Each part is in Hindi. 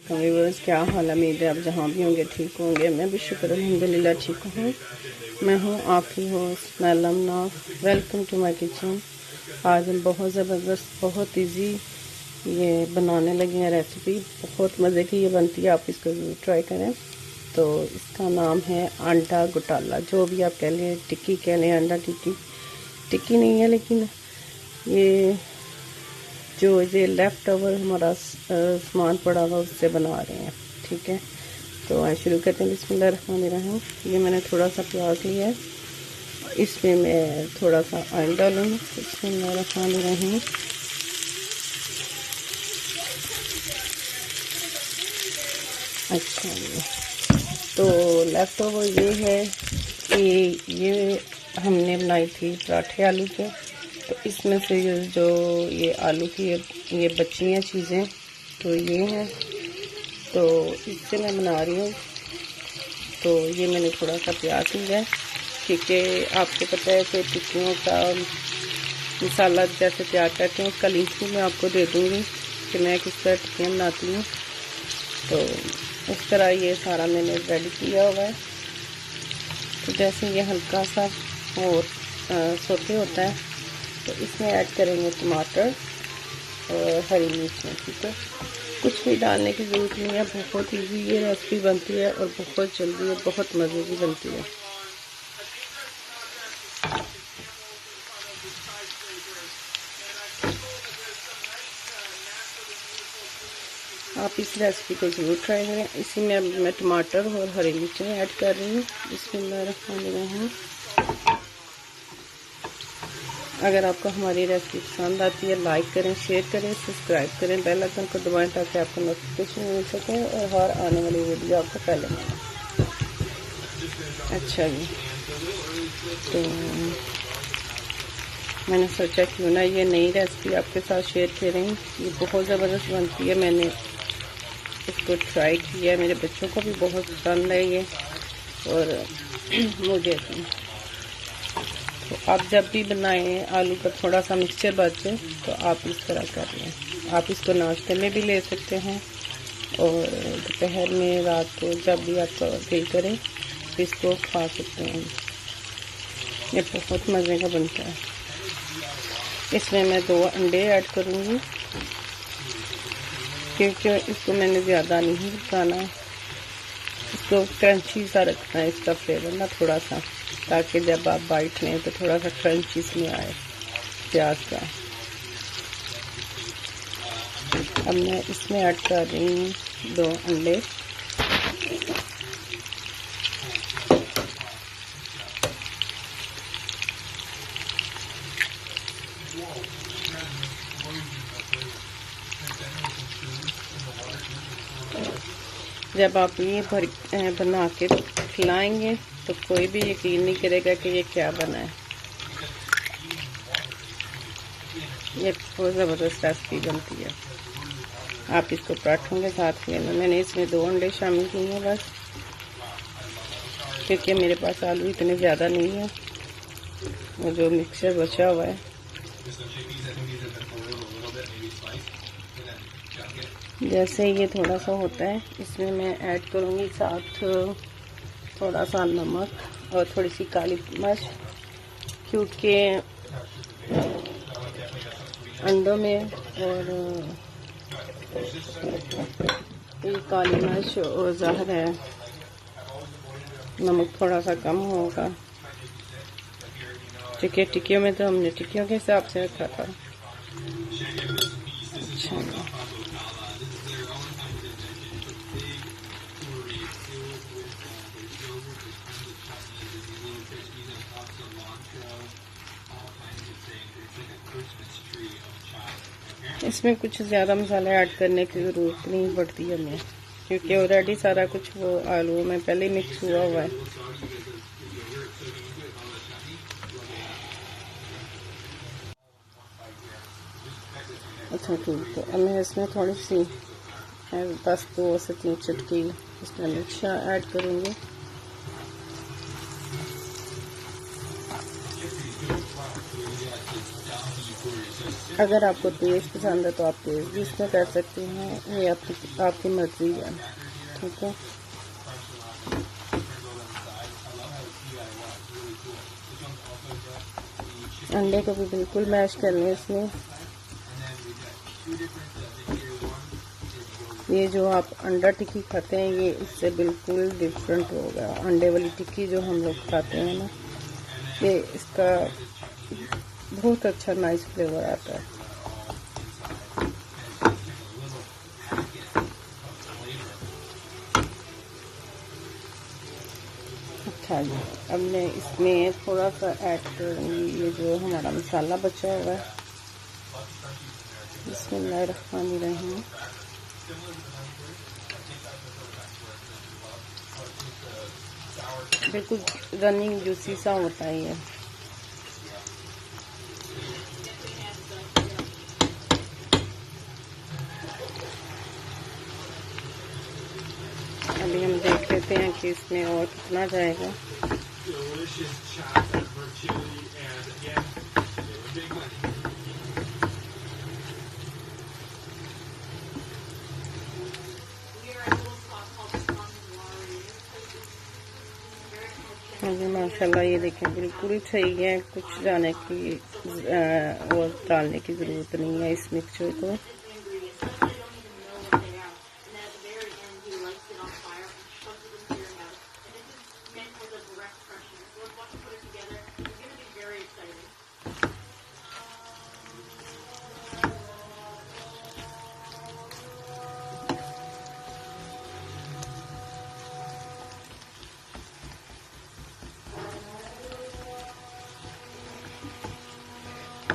अलैकुम व्यूअर्स, क्या हाल है? उम्मीद है आप जहाँ भी होंगे ठीक होंगे। मैं भी शुक्र अल्हम्दुलिल्लाह ठीक हूँ। मैं हूँ आपकी host Naila. Welcome to my kitchen. आज हम बहुत ज़बरदस्त, बहुत इजी ये बनाने लगे हैं रेसिपी। बहुत मज़े की ये बनती है, आप इसको ज़रूर ट्राई करें। तो इसका नाम है अंडा घोटाला, जो भी आप कह लें, टिक्की कह लें, अंडा टिक्की। टिक्की नहीं है, लेकिन ये जो ये लेफ़्ट ओवर हमारा सामान पड़ा हुआ उससे बना रहे हैं। ठीक है, तो आइए शुरू करते हैं। बिस्मिल्लाहिर्रहमानिर्रहीम। ये मैंने थोड़ा सा प्याज लिया है, इसमें मैं थोड़ा सा ऑयल डालूँगी। बिस्मिल्लाहिर्रहमानिर्रहीम। अच्छा, तो लेफ़्ट ओवर ये है कि ये हमने बनाई थी पराठे आलू के। तो इसमें से जो ये आलू की ये बची हैं चीज़ें, तो ये हैं, तो इससे मैं बना रही हूँ। तो ये मैंने थोड़ा सा प्याज लिया है, क्योंकि आपको पता है कि टिक्कियों का मसाला जैसे तैयार करते हैं उसका लिंक भी मैं आपको दे दूँगी कि मैं किस तरह टिक्कियाँ बनाती हूँ। तो इस तरह ये सारा मैंने रेडी किया हुआ है। तो जैसे ये हल्का सा और सोते होता है, तो इसमें ऐड करेंगे टमाटर और हरी मिर्च। ठीक है, कुछ भी डालने की ज़रूरत नहीं है। बहुत इजी ये रेसिपी बनती है और बहुत जल्दी और बहुत मज़े की बनती है। आप इस रेसिपी को ज़रूर ट्राई करें। इसी में मैं टमाटर और हरी मिर्च ऐड कर रही हूँ। बिस्मिल्लाहिर्रहमानिर्रहीम। अगर आपको हमारी रेसिपी पसंद आती है, लाइक करें, शेयर करें, सब्सक्राइब करें, बेल आइकन को दबाएं ताकि आपको नोटिफिकेशन मिल सके और हर आने वाली वीडियो आपको पहले मिले। अच्छा जी, तो मैंने सोचा क्यों ना ये नई रेसिपी आपके साथ शेयर करें। ये बहुत ज़बरदस्त बनती है, मैंने इसको ट्राई किया, मेरे बच्चों को भी बहुत पसंद है ये, और मुझे भी। तो आप जब भी बनाएं, आलू का थोड़ा सा मिक्सचर बचे तो आप इस तरह कर लें। आप इसको नाश्ते में भी ले सकते हैं और दोपहर में, रात को, जब भी आपका दिल करे इसको खा सकते हैं। ये बहुत मज़े का बनता है। इसमें मैं 2 अंडे ऐड करूँगी, क्योंकि इसको मैंने ज़्यादा नहीं पकाना, इसको क्रंची सा रखना है, इसका फ्लेवर ना थोड़ा सा, ताकि जब आप बाइट लें तो थोड़ा सा क्रंच इसमें आए प्याज का। अब मैं इसमें ऐड कर रही हूँ 2 अंडे। जब आप ये बना के खिलाएंगे तो कोई भी यकीन नहीं करेगा कि ये क्या बना है। ये बहुत ज़बरदस्त रेसिपी बनती है। आप इसको पराठों के साथ लेना। मैंने इसमें 2 अंडे शामिल किए हैं बस, क्योंकि मेरे पास आलू इतने ज़्यादा नहीं है और जो मिक्सचर बचा हुआ है। जैसे ये थोड़ा सा होता है, इसमें मैं ऐड करूँगी साथ थोड़ा सा नमक और थोड़ी सी काली मिर्च, क्योंकि अंडों में और ये काली मिर्च और ज़ाहिर है नमक थोड़ा सा कम होगा, क्योंकि टिक्कियों में तो हमने टिक्कियों के हिसाब से रखा था। अच्छा, इसमें कुछ ज़्यादा मसाले ऐड करने की ज़रूरत नहीं पड़ती हमें, क्योंकि ऑलरेडी सारा कुछ वो आलू में पहले मिक्स हुआ हुआ है। अच्छा ठीक, तो अब मैं इसमें थोड़ी सी बस 2 से 3 चुटकी इसमें मिर्च ऐड करूँगी। अगर आपको तेज़ पसंद है तो आप तेज़ भी इसमें कर सकते हैं, ये आपकी मर्ज़ी है। ठीक है, अंडे को भी बिल्कुल मैश कर लें इसमें। ये जो आप अंडा टिक्की खाते हैं ये इससे बिल्कुल डिफरेंट होगा। अंडे वाली टिक्की जो हम लोग खाते हैं ना, ये इसका बहुत अच्छा नाइस फ्लेवर आता है। अच्छा जी, अब मैं इसमें थोड़ा सा ऐड करूँगी ये जो हमारा मसाला बचा हुआ है। बिस्मिल्लाहिर्रहमानिर्रहीम। बिल्कुल रनिंग जूसी सा होता है ये। अभी हम देख लेते हैं कि इसमें और कितना जाएगा। अभी माशाल्लाह ये देखें बिल्कुल सही है, कुछ जाने की और डालने की ज़रूरत नहीं है इस मिक्सचर को।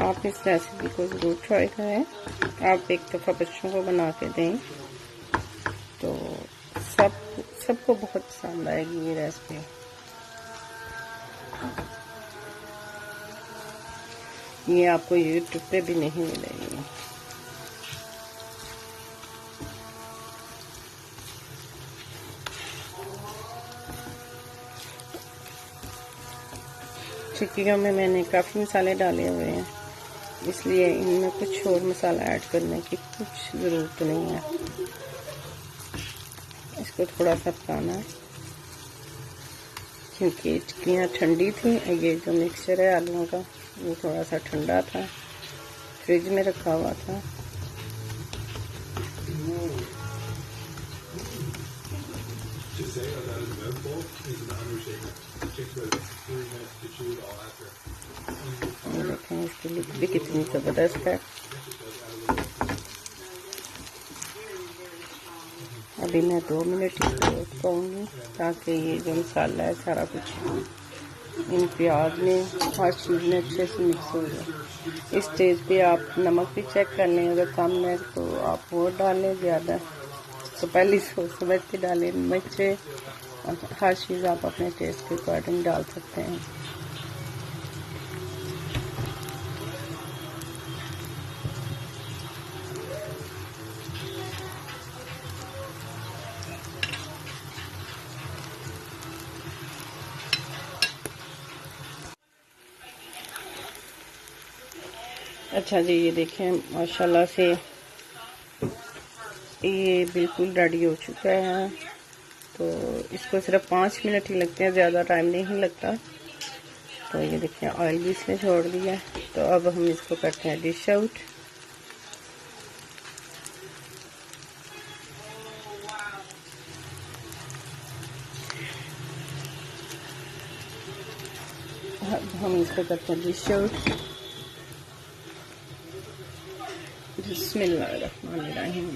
आप इस रेसिपी को ज़रूर ट्राई करें। आप एक दफ़ा बच्चों को बना के दें तो सबको बहुत पसंद आएगी ये रेसिपी। ये आपको यूट्यूब पे भी नहीं मिलेगी। टिक्कियों में मैंने काफ़ी मसाले डाले हुए हैं, इसलिए इनमें कुछ और मसाला ऐड करने की कुछ ज़रूरत नहीं है। इसको थोड़ा सा पकाना है क्योंकि टिक्कियाँ ठंडी थी। ये जो मिक्सचर है आलूओं का वो थोड़ा सा ठंडा था, फ्रिज में रखा हुआ था। देखें इसकी लुक भी कितनी ज़बरदस्त है। अभी मैं 2 मिनट इसको पकाऊंगी ताकि ये जो मसाला है सारा कुछ इन प्याज में हर चीज़ में अच्छे से मिक्स हो जाए। इस स्टेज पे आप नमक भी चेक कर लें, अगर कम है तो आप वो डाल लें, ज़्यादा तो पहले सोच समझ के डालें। मिर्चे हर चीज़ आप अपने टेस्ट के अकॉर्डिंग डाल सकते हैं। अच्छा जी, ये देखें माशाल्लाह से ये बिल्कुल रेडी हो चुका है। तो इसको सिर्फ 5 मिनट ही लगते हैं, ज़्यादा टाइम नहीं लगता। तो ये देखिए ऑयल भी इसने छोड़ दिया। तो अब हम इसको करते हैं डिश आउट। हम इसको करते हैं डिश आउट। बिस्मिल्लाहिर्रहमानिर्रहीम।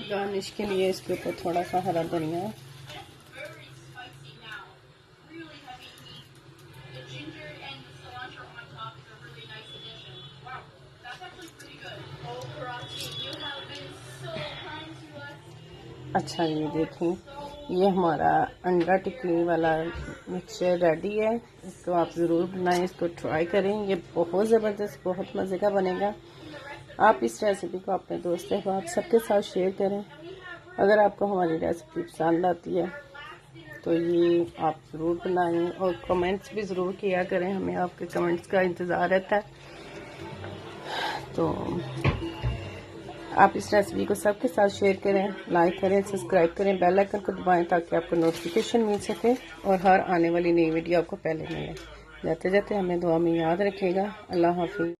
गार्निश के लिए इसके ऊपर थोड़ा सा हरा धनिया। अच्छा ये देखें, ये हमारा अंडा टिक्की वाला मिक्सचर रेडी है। इसको आप ज़रूर बनाएं, इसको ट्राई करें। ये बहुत ज़बरदस्त, बहुत मज़े का बनेगा। आप इस रेसिपी को अपने दोस्तों को आप सबके साथ शेयर करें। अगर आपको हमारी रेसिपी पसंद आती है तो ये आप ज़रूर बनाएं और कमेंट्स भी ज़रूर किया करें, हमें आपके कमेंट्स का इंतज़ार रहता है। तो आप इस रेसिपी को सबके साथ शेयर करें, लाइक करें, सब्सक्राइब करें, बेल आइकन को दबाएं ताकि आपको नोटिफिकेशन मिल सके और हर आने वाली नई वीडियो आपको पहले मिले। जाते जाते हमें दुआ में याद रखिएगा। अल्लाह हाफिज़।